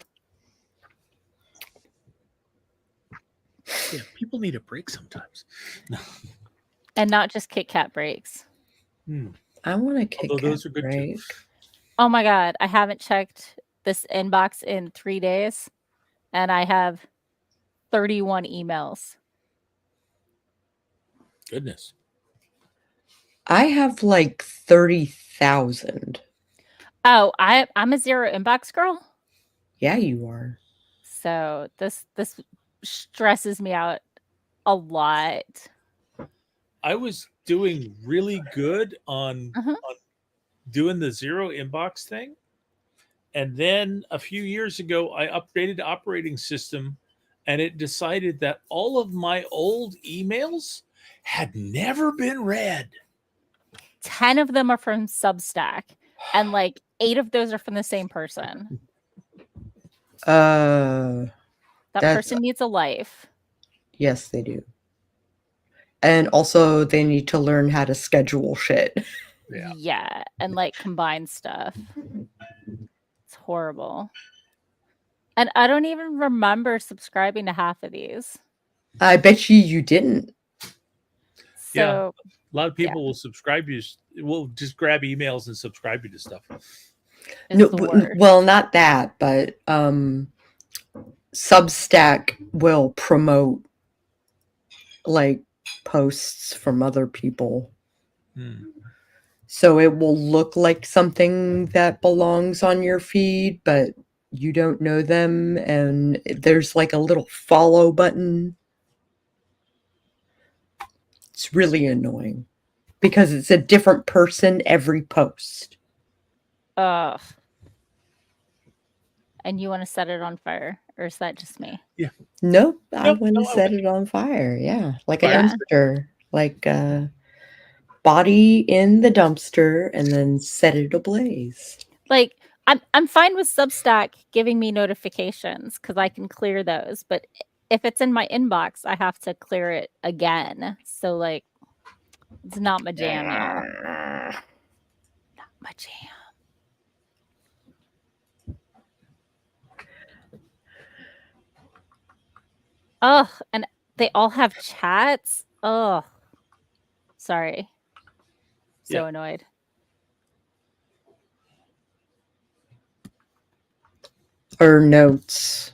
Yeah, people need a break sometimes. And not just Kit Kat breaks. I want to kick Although those are good break. too. Oh my god, I haven't checked this inbox in 3 days, and I have 31 emails. Goodness. I have like 30,000. Oh, I'm a zero inbox girl. Yeah, you are. So this stresses me out a lot. I was doing really good on doing the zero inbox thing. And then a few years ago, I updated the operating system and it decided that all of my old emails had never been read. 10 of them are from Substack, and like 8 of those are from the same person. That person needs a life. Yes, they do. And also they need to learn how to schedule shit. Yeah, and like combine stuff. It's horrible. And I don't even remember subscribing to half of these. I bet you didn't. So a lot of people will subscribe you, will just grab emails and subscribe you to stuff. No, well, not that, but Substack will promote like posts from other people. So it will look like something that belongs on your feed, but you don't know them, and there's like a little follow button. It's really annoying because it's a different person every post. Ugh. And you want to set it on fire, or is that just me? Yeah. Nope, I want to set it on fire. Yeah, like a dumpster, like body in the dumpster, and then set it ablaze. Like I'm fine with Substack giving me notifications because I can clear those, but if it's in my inbox, I have to clear it again. So like, it's not my jam, y'all. Not my jam. Ugh, and they all have chats. Ugh. Sorry. So annoyed. Or notes.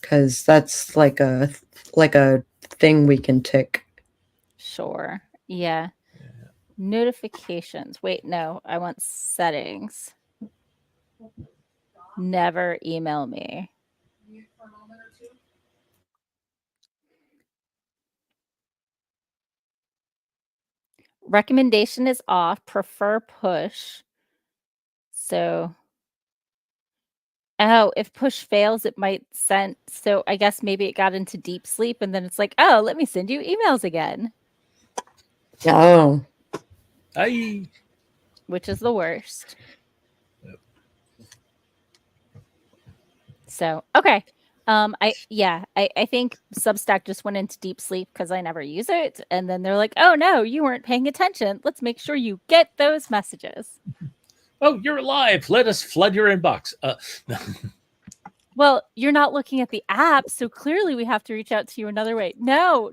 Because that's like a thing we can tick. Sure. Yeah. Notifications. Wait, no. I want settings. Never email me. Recommendation is off. Prefer push. So, oh, if push fails, it might send. So I guess maybe it got into deep sleep, and then it's like, oh, let me send you emails again. Oh. Which is the worst. Yep. So, okay. I think Substack just went into deep sleep because I never use it. And then they're like, oh no, you weren't paying attention. Let's make sure you get those messages. Oh, you're alive. Let us flood your inbox. Well, you're not looking at the app, so clearly we have to reach out to you another way. No,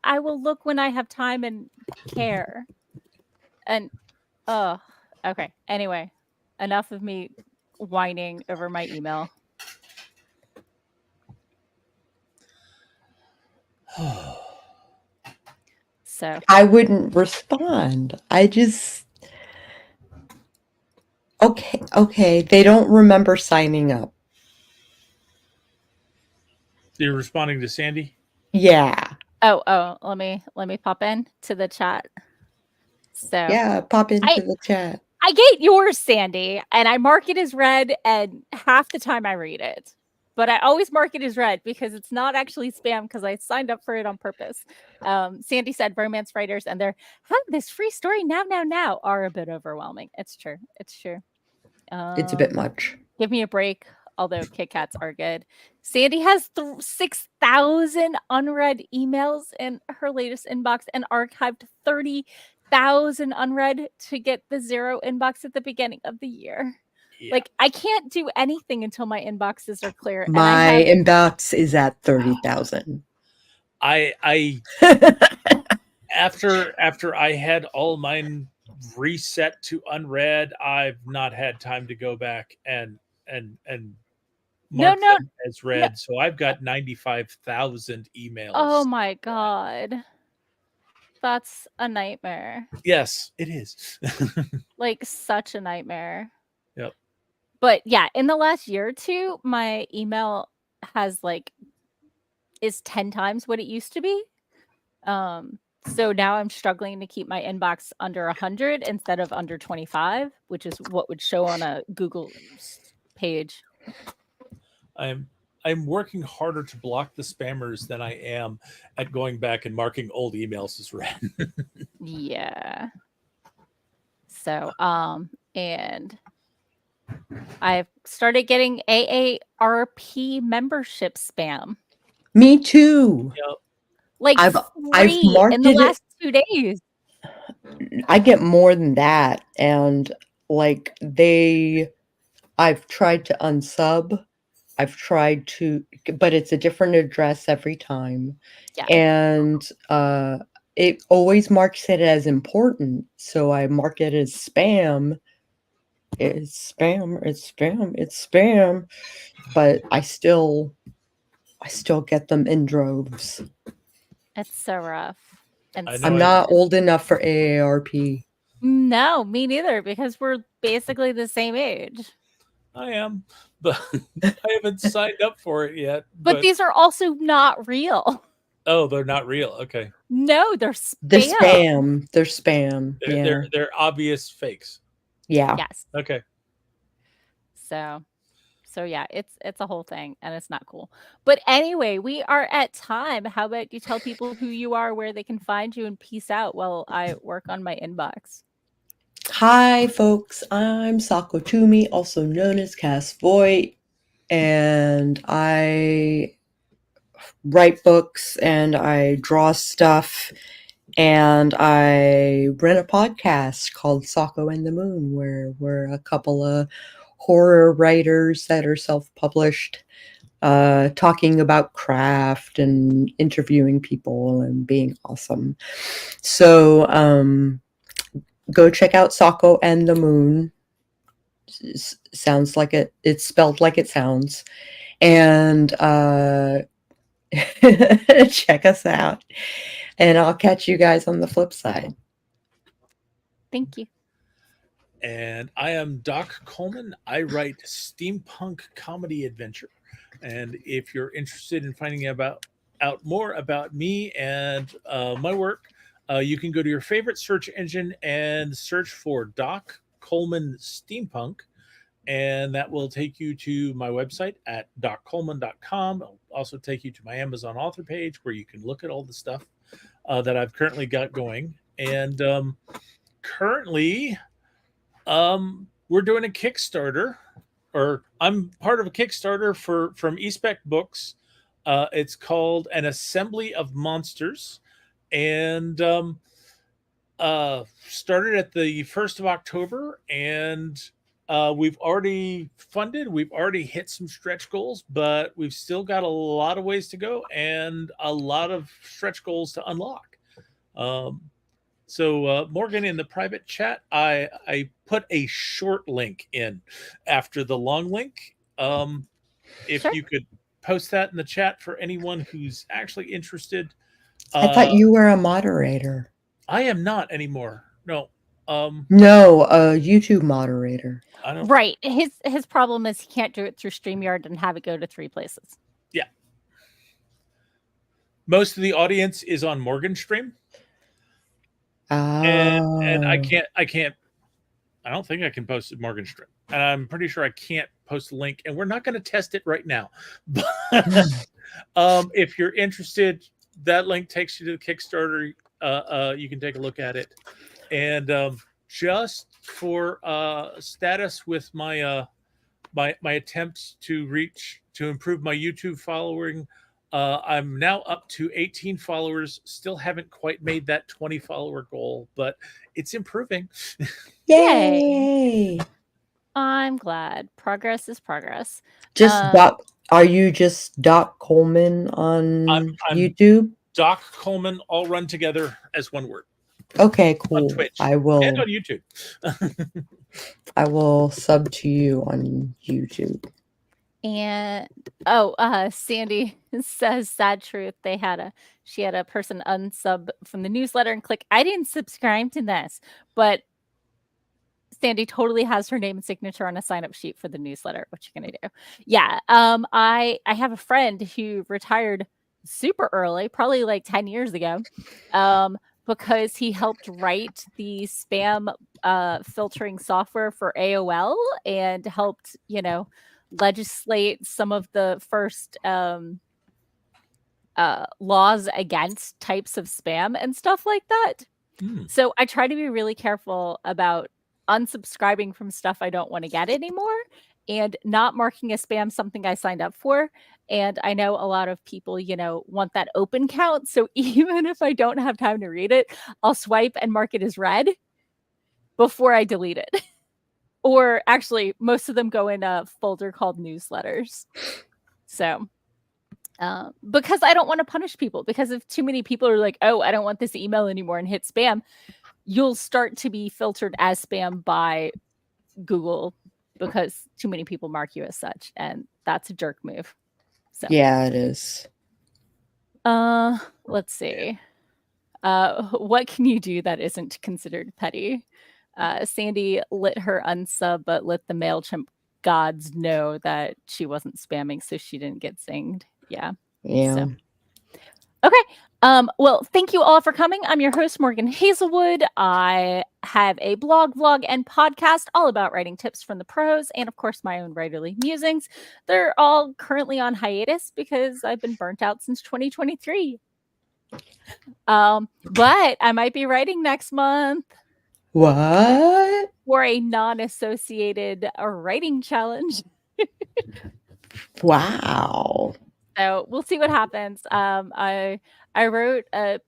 I will look when I have time and care. And okay. Anyway, enough of me whining over my email. So I wouldn't respond. I just okay. They don't remember signing up. You're responding to Sandy? Yeah. let me pop in to the chat. So Yeah, pop into the chat. I get yours, Sandy, and I mark it as read, and half the time I read it. But I always mark it as read because it's not actually spam because I signed up for it on purpose. Sandy said romance writers and their have this free story now are a bit overwhelming. It's true. It's true. It's a bit much. Give me a break, although Kit Kats are good. Sandy has 6,000 unread emails in her latest inbox and archived 30,000 unread to get the 0 inbox at the beginning of the year. Yeah. Like, I can't do anything until my inboxes are clear. My inbox is at 30,000. I after I had all mine reset to unread, I've not had time to go back and mark them as read. No. So I've got 95,000 emails. Oh my God. That's a nightmare. Yes, it is. Like, such a nightmare. Yep. But yeah, in the last year or two, my email has is 10 times what it used to be. So now I'm struggling to keep my inbox under 100 instead of under 25, which is what would show on a Google page. I'm working harder to block the spammers than I am at going back and marking old emails as read. Yeah. So, and I've started getting AARP membership spam. Me too. Yep. Like I've marked in the it last 2 days. I get more than that, and I've tried to unsub. I've tried to, but it's a different address every time. Yeah. And it always marks it as important. So I mark it as spam. It's spam, it's spam, it's spam. But I still get them in droves. It's so rough. And I'm not old enough for AARP. No, me neither, because we're basically the same age. I am, but I haven't signed up for it yet. But these are also not real. Oh, they're not real. Okay. No, they're spam. They're spam. They're spam. They're obvious fakes. Yeah. Yes. Okay. So yeah, it's a whole thing and it's not cool. But anyway, we are at time. How about you tell people who you are, where they can find you, and peace out while I work on my inbox. Hi, folks. I'm Sako Toomey, also known as Cass Voigt, and I write books and I draw stuff, and I run a podcast called Sako and the Moon, where we're a couple of horror writers that are self-published, talking about craft and interviewing people and being awesome. So go check out Sako and the Moon. Sounds like it's spelled like it sounds. And check us out. And I'll catch you guys on the flip side. Thank you. And I am Doc Coleman. I write steampunk comedy adventure. And if you're interested in finding out more about me and my work, you can go to your favorite search engine and search for Doc Coleman Steampunk. And that will take you to my website at doccoleman.com. It'll also take you to my Amazon author page where you can look at all the stuff that I've currently got going. And currently, we're doing a Kickstarter, or I'm part of a Kickstarter from eSpec Books. It's called An Assembly of Monsters, and started at the 1st of October, and We've already funded, we've already hit some stretch goals, but we've still got a lot of ways to go and a lot of stretch goals to unlock. So Morgan, in the private chat, I put a short link in after the long link. If Sure. you could post that in the chat for anyone who's actually interested. I thought you were a moderator. I am not anymore. No. No, a YouTube moderator. I don't. Right. His problem is he can't do it through StreamYard and have it go to 3 places. Yeah. Most of the audience is on Morgan's stream. And I don't think I can post it Morgan's stream. And I'm pretty sure I can't post a link, and we're not going to test it right now. But if you're interested, that link takes you to the Kickstarter. You can take a look at it. And just for status with my my attempts to improve my YouTube following, I'm now up to 18 followers. Still haven't quite made that 20 follower goal, but it's improving. Yay! I'm glad. Progress is progress. Just are you just Doc Coleman on I'm YouTube? Doc Coleman, all run together as one word. Okay, cool. On Twitch I will. And on YouTube. I will sub to you on YouTube. And Sandy says sad truth. She had a person unsub from the newsletter and click, I didn't subscribe to this, but Sandy totally has her name and signature on a sign-up sheet for the newsletter. What you gonna do? Yeah. I have a friend who retired super early, probably like 10 years ago, because he helped write the spam filtering software for AOL and helped, legislate some of the first laws against types of spam and stuff like that. So I try to be really careful about unsubscribing from stuff I don't want to get anymore and not marking as spam something I signed up for. And I know a lot of people, want that open count. So even if I don't have time to read it, I'll swipe and mark it as read before I delete it. Or actually, most of them go in a folder called newsletters. So because I don't want to punish people, because if too many people are like, oh, I don't want this email anymore and hit spam, you'll start to be filtered as spam by Google because too many people mark you as such. And that's a jerk move. So yeah, it is. Let's see. What can you do that isn't considered petty? Sandy lit her unsub, but let the MailChimp gods know that she wasn't spamming, so she didn't get zinged. Yeah. So. Okay. Well, thank you all for coming. I'm your host, Morgan Hazelwood. I have a blog, vlog, and podcast all about writing tips from the pros, and of course, my own writerly musings. They're all currently on hiatus because I've been burnt out since 2023. But I might be writing next month. What? For a non-associated writing challenge. Wow. So we'll see what happens. I wrote a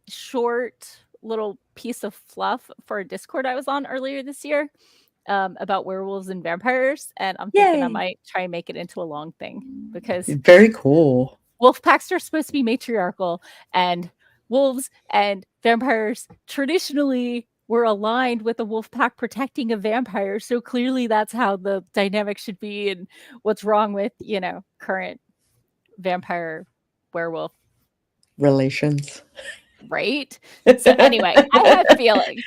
short little piece of fluff for a Discord I was on earlier this year about werewolves and vampires, and I'm thinking I might try and make it into a long thing because very cool. Wolf packs are supposed to be matriarchal, and wolves and vampires traditionally were aligned with the wolf pack protecting a vampire. So clearly that's how the dynamic should be, and what's wrong with, current vampire werewolf relations. Right? So anyway, I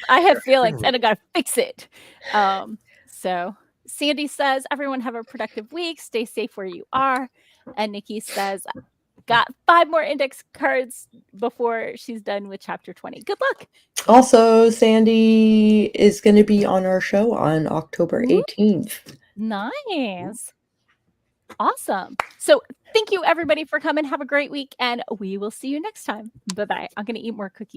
have feelings and I gotta fix it. So Sandy says, everyone have a productive week. Stay safe where you are. And Nikki says, got 5 more index cards before she's done with chapter 20. Good luck. Also, Sandy is going to be on our show on October 18th. Nice. Awesome. So thank you everybody for coming. Have a great week and we will see you next time. Bye-bye. I'm going to eat more cookies.